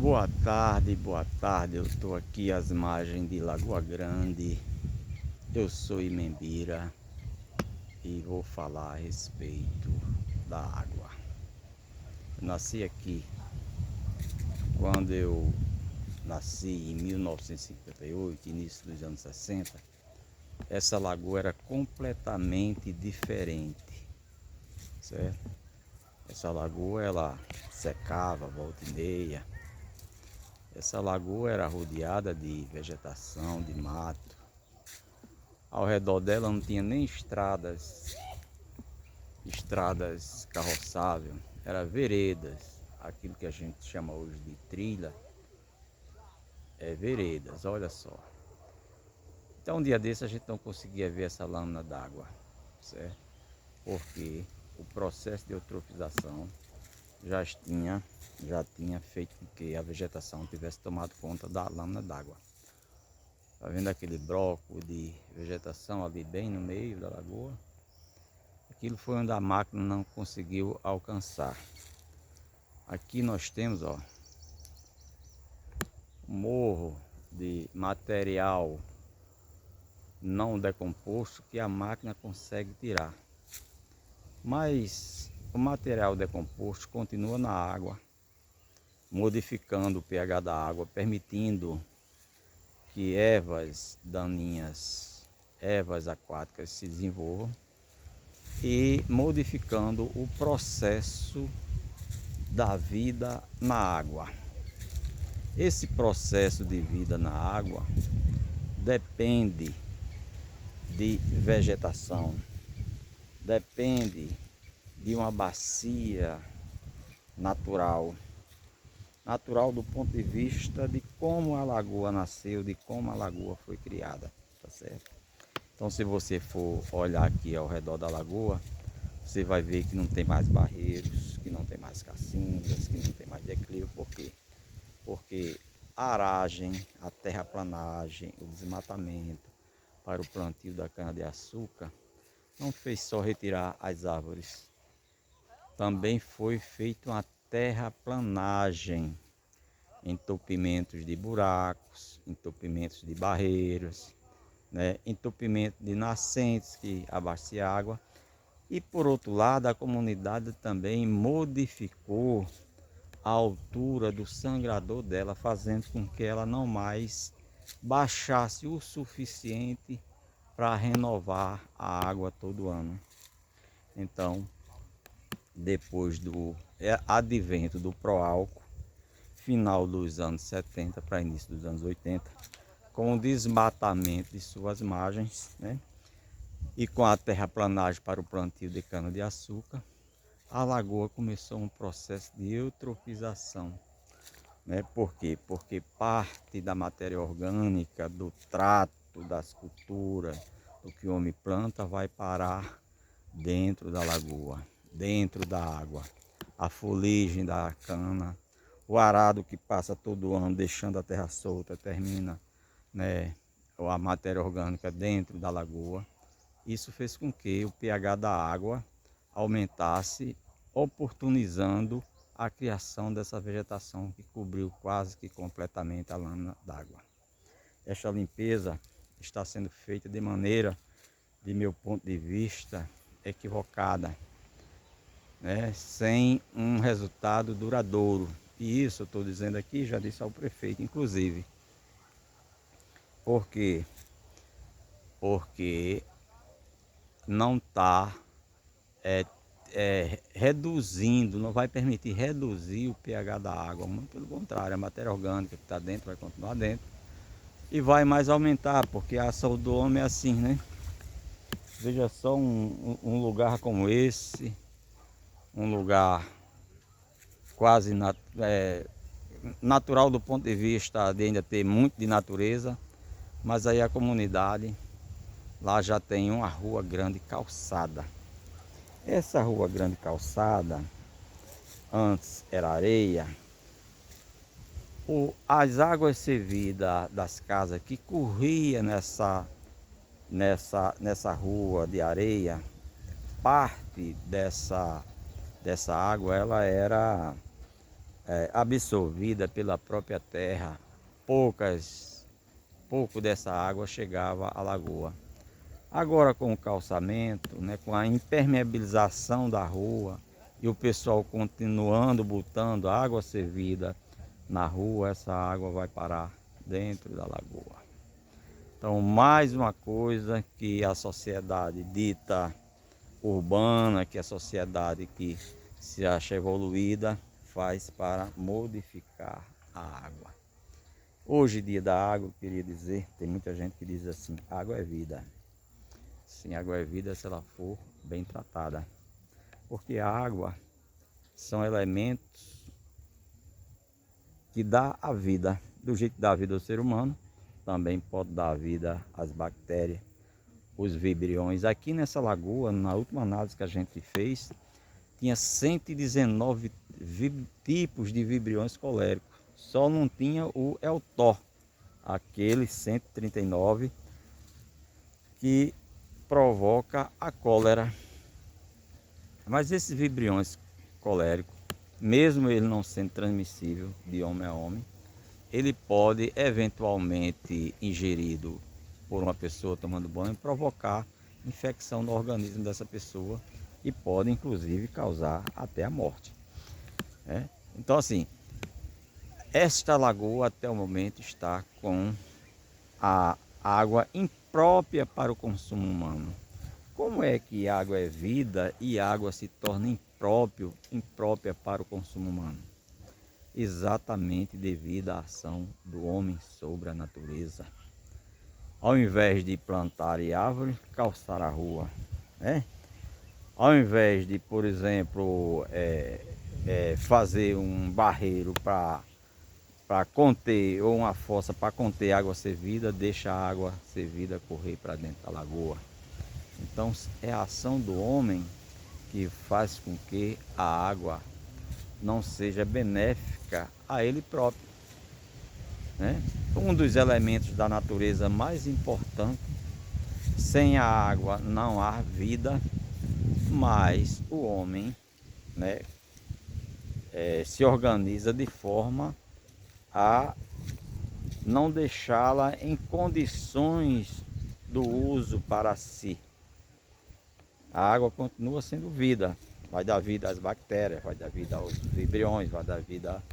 Boa tarde. Eu estou aqui às margens de Lagoa Grande. Eu sou Imembira e vou falar a respeito da água. Eu nasci aqui. Quando eu nasci em 1958, início dos anos 60, essa lagoa era completamente diferente, certo? Essa lagoa ela secava volta e meia. Essa lagoa era rodeada de vegetação, de mato. Ao redor dela não tinha nem estradas carroçáveis, era veredas, aquilo que a gente chama hoje de trilha, veredas, olha só. Então um dia desse a gente não conseguia ver essa lâmina d'água, certo? Porque o processo de eutrofização já tinha feito com que a vegetação tivesse tomado conta da lâmina d'água. Tá vendo aquele bloco de vegetação ali bem no meio da lagoa? Aquilo foi onde a máquina não conseguiu alcançar. Aqui nós temos, ó, um morro de material não decomposto que a máquina consegue tirar. Mas o material decomposto continua na água, modificando o pH da água, permitindo que ervas daninhas, ervas aquáticas se desenvolvam e modificando o processo da vida na água. Esse processo de vida na água depende de vegetação, depende de uma bacia natural. Natural do ponto de vista de como a lagoa nasceu, de como a lagoa foi criada, tá certo? Então, se você for olhar aqui ao redor da lagoa, você vai ver que não tem mais barreiros, que não tem mais cacimbas, que não tem mais declive. Por quê? Porque a aragem, a terraplanagem, o desmatamento para o plantio da cana-de-açúcar não fez só retirar as árvores, também foi feita uma terraplanagem, entupimentos de buracos, entupimentos de barreiras, né? Entupimento de nascentes que abastecia água. E por outro lado, a comunidade também modificou a altura do sangrador dela, fazendo com que ela não mais baixasse o suficiente para renovar a água todo ano. Então, depois do advento do Proálcool, final dos anos 70 para início dos anos 80, com o desmatamento de suas margens, né? E com a terraplanagem para o plantio de cana-de-açúcar, a lagoa começou um processo de eutrofização, né? Por quê? Porque parte da matéria orgânica, do trato, das culturas, do que o homem planta, vai parar dentro da lagoa, dentro da água. A fuligem da cana, o arado que passa todo ano deixando a terra solta, termina, né, a matéria orgânica dentro da lagoa. Isso fez com que o pH da água aumentasse, oportunizando a criação dessa vegetação que cobriu quase que completamente a lâmina d'água. Esta limpeza está sendo feita de maneira, de meu ponto de vista, equivocada, né? Sem um resultado duradouro. E isso eu estou dizendo aqui, já disse ao prefeito, inclusive. Por quê? Porque não está reduzindo, não vai permitir reduzir o pH da água, muito pelo contrário, a matéria orgânica que está dentro vai continuar dentro e vai mais aumentar, porque a saúde do homem é assim, né? Veja só um lugar como esse, um lugar quase natural do ponto de vista de ainda ter muito de natureza, mas aí a comunidade lá já tem uma rua grande calçada. Essa rua grande calçada, antes era areia, as águas servidas das casas que corria nessa rua de areia, parte dessa água ela era absorvida pela própria terra. Pouco dessa água chegava à lagoa. Agora com o calçamento, né, com a impermeabilização da rua e o pessoal continuando botando água servida na rua, essa água vai parar dentro da lagoa. Então, mais uma coisa que a sociedade dita urbana, que a sociedade que se acha evoluída, faz para modificar a água. Hoje, dia da água, eu queria dizer, tem muita gente que diz assim, água é vida. Sim, água é vida se ela for bem tratada. Porque a água são elementos que dá a vida. Do jeito que dá a vida ao ser humano, também pode dar vida às bactérias, os vibriões. Aqui nessa lagoa, na última análise que a gente fez, tinha 119 tipos de vibriões coléricos. Só não tinha o Eltor, aquele 139 que provoca a cólera. Mas esses vibriões coléricos, mesmo ele não sendo transmissível de homem a homem, ele pode eventualmente, ingerido por uma pessoa tomando banho, provocar infecção no organismo dessa pessoa e pode inclusive causar até a morte. Então assim, esta lagoa até o momento está com a água imprópria para o consumo humano. Como é que água é vida e água se torna imprópria para o consumo humano? Exatamente devido à ação do homem sobre a natureza. Ao invés de plantar árvore, calçar a rua, né? Ao invés de, por exemplo, fazer um barreiro para conter, ou uma fossa para conter água servida, deixa a água servida correr para dentro da lagoa. Então é a ação do homem que faz com que a água não seja benéfica a ele próprio, né? Um dos elementos da natureza mais importantes, sem a água não há vida, mas o homem, né, se organiza de forma a não deixá-la em condições do uso para si. A água continua sendo vida, vai dar vida às bactérias, vai dar vida aos vibriões, vai dar vida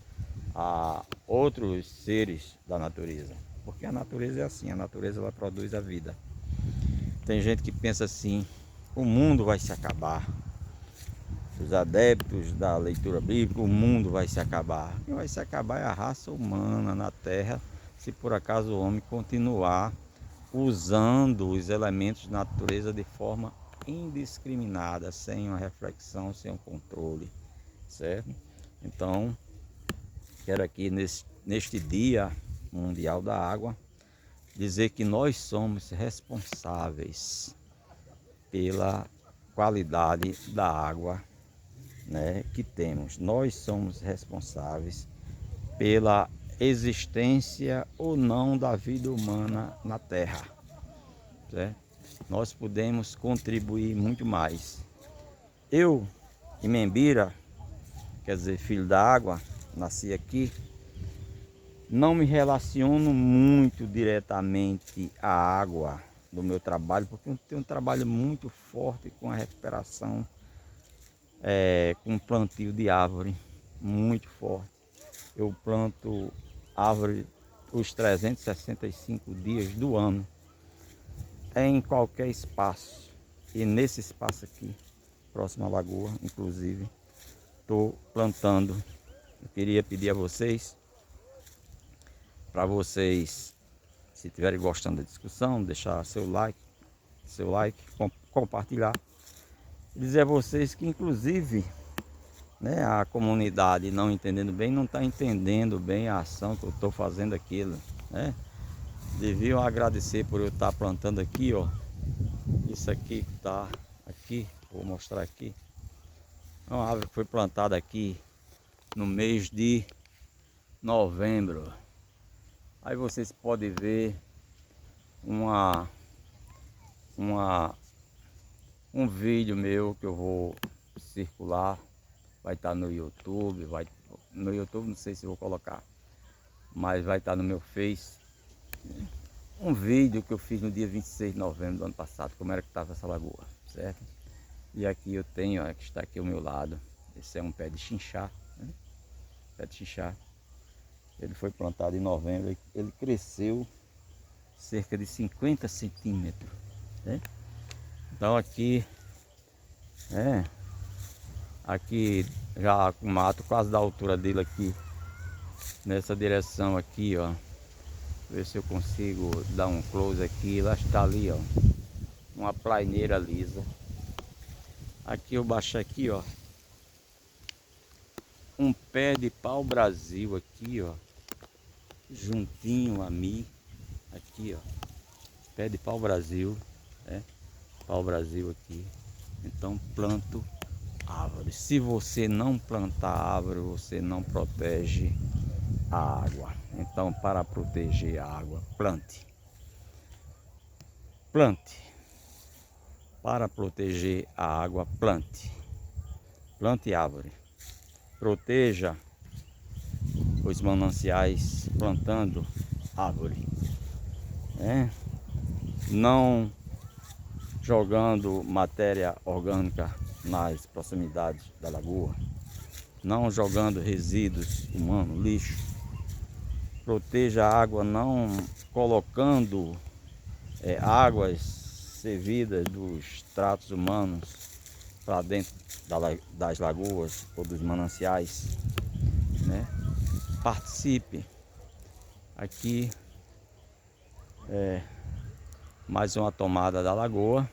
a outros seres da natureza. Porque a natureza é assim, a natureza ela produz a vida. Tem gente que pensa assim, o mundo vai se acabar. Os adeptos da leitura bíblica, o mundo vai se acabar. Quem vai se acabar é a raça humana na Terra, se por acaso o homem continuar usando os elementos da natureza de forma indiscriminada, sem uma reflexão, sem um controle, certo? Então, quero aqui neste Dia Mundial da Água, dizer que nós somos responsáveis pela qualidade da água, né, que temos. Nós somos responsáveis pela existência ou não da vida humana na Terra, certo? Nós podemos contribuir muito mais. Eu, Imembira, quer dizer, filho da água, nasci aqui, não me relaciono muito diretamente à água do meu trabalho, porque eu tenho um trabalho muito forte com a recuperação, com plantio de árvore, muito forte. Eu planto árvore os 365 dias do ano, em qualquer espaço. E nesse espaço aqui, próximo à lagoa, inclusive, estou plantando. Eu queria pedir a vocês, para vocês, se estiverem gostando da discussão, deixar seu like, compartilhar. E dizer a vocês que, inclusive, né, a comunidade não entendendo bem, não está entendendo bem a ação que eu estou fazendo aquilo, né? Deviam agradecer por eu estar plantando aqui, ó. Isso aqui que está aqui, vou mostrar aqui. É uma árvore que foi plantada aqui no mês de novembro. Aí vocês podem ver um vídeo meu que eu vou circular, vai estar no YouTube, vai no YouTube, não sei se vou colocar, mas vai estar no meu Face. Um vídeo que eu fiz no dia 26 de novembro do ano passado, como era que estava essa lagoa, certo? E aqui eu tenho, ó, que está aqui ao meu lado, esse é um pé de chinchá, né? Pé de chinchá. Ele foi plantado em novembro, ele cresceu cerca de 50 centímetros, né? Então aqui, aqui já com mato quase da altura dele aqui, nessa direção aqui, ó. Ver se eu consigo dar um close aqui. Lá está ali, ó, uma plaineira lisa. Aqui eu baixo aqui, ó, um pé de pau-brasil aqui, ó, juntinho a mim, aqui, ó, pé de pau-brasil, né? Pau-brasil aqui. Então planto árvore. Se você não plantar árvore, você não protege a água. Então, para proteger a água, plante. Plante. Para proteger a água, plante. Plante árvore. Proteja os mananciais plantando árvore. Não jogando matéria orgânica nas proximidades da lagoa. Não jogando resíduos humanos, lixo. Proteja a água, não colocando águas servidas dos tratos humanos para dentro das lagoas ou dos mananciais, né? Participe. Aqui mais uma tomada da lagoa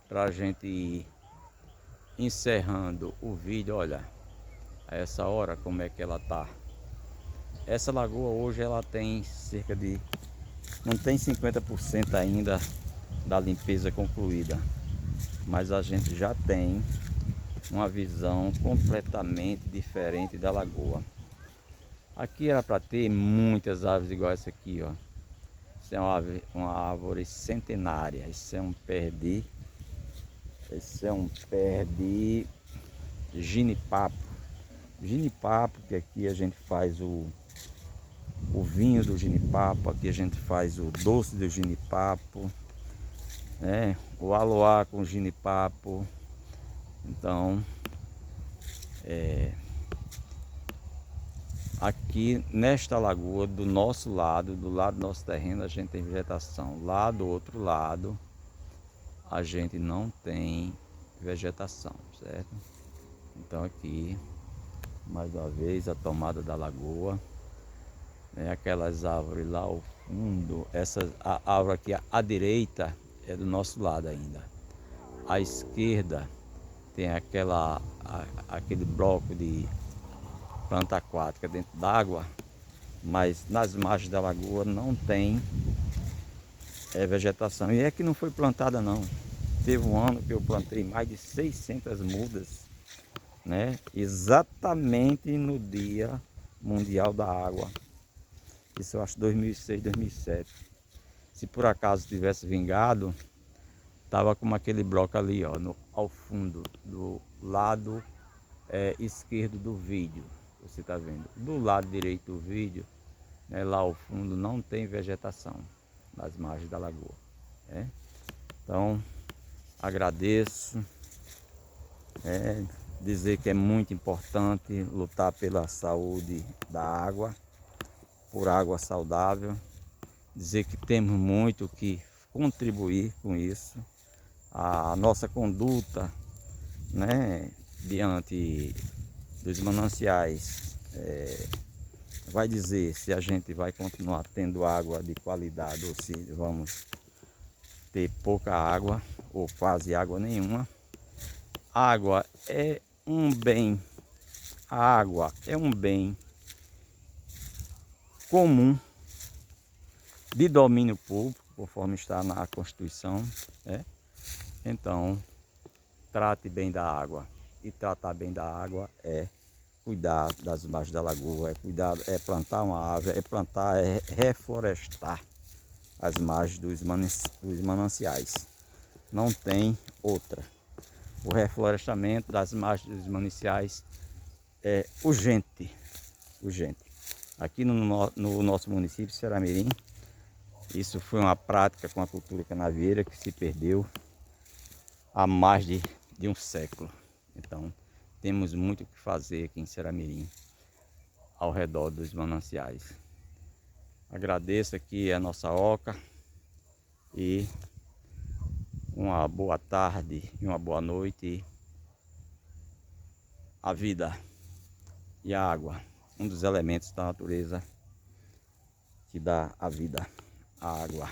para a gente ir encerrando o vídeo. Olha, a essa hora como é que ela tá. Essa lagoa hoje ela tem cerca de, não tem 50% ainda da limpeza concluída, mas a gente já tem uma visão completamente diferente da lagoa. Aqui era para ter muitas árvores igual essa aqui, ó. Isso é uma árvore centenária. Isso é um pé de ginipapo. Ginipapo, que aqui a gente faz o vinho do ginipapo, aqui a gente faz o doce do ginipapo, né? O aloá com ginipapo. Então, aqui nesta lagoa, do nosso lado, do lado do nosso terreno, a gente tem vegetação. Lá do outro lado, a gente não tem vegetação, certo? Então aqui, mais uma vez, a tomada da lagoa. Aquelas árvores lá ao fundo, a árvore aqui à direita é do nosso lado ainda. À esquerda tem aquele bloco de planta aquática dentro d'água, mas nas margens da lagoa não tem vegetação. E é que não foi plantada não. Teve um ano que eu plantei mais de 600 mudas, né? Exatamente no Dia Mundial da Água. Isso eu acho 2006, 2007. Se por acaso tivesse vingado, tava como aquele bloco ali, ó, ao fundo, do lado esquerdo do vídeo. Você está vendo? Do lado direito do vídeo, né, lá ao fundo não tem vegetação nas margens da lagoa. Então, agradeço. Dizer que é muito importante lutar pela saúde da água, por água saudável. Dizer que temos muito que contribuir com isso. A nossa conduta, né, diante dos mananciais vai dizer se a gente vai continuar tendo água de qualidade ou se vamos ter pouca água ou quase água nenhuma. Água é um bem, a água é um bem comum de domínio público, conforme está na Constituição, né? Então, trate bem da água. E tratar bem da água é cuidar das margens da lagoa, é plantar uma árvore, é reflorestar as margens dos mananciais. Não tem outra. O reflorestamento das margens dos mananciais é urgente. Aqui no nosso município, Ceará-Mirim, isso foi uma prática com a cultura canavieira que se perdeu há mais de um século. Então, temos muito o que fazer aqui em Ceará-Mirim, ao redor dos mananciais. Agradeço aqui a nossa Oca e uma boa tarde e uma boa noite. A vida e a água, um dos elementos da natureza que dá a vida, a água.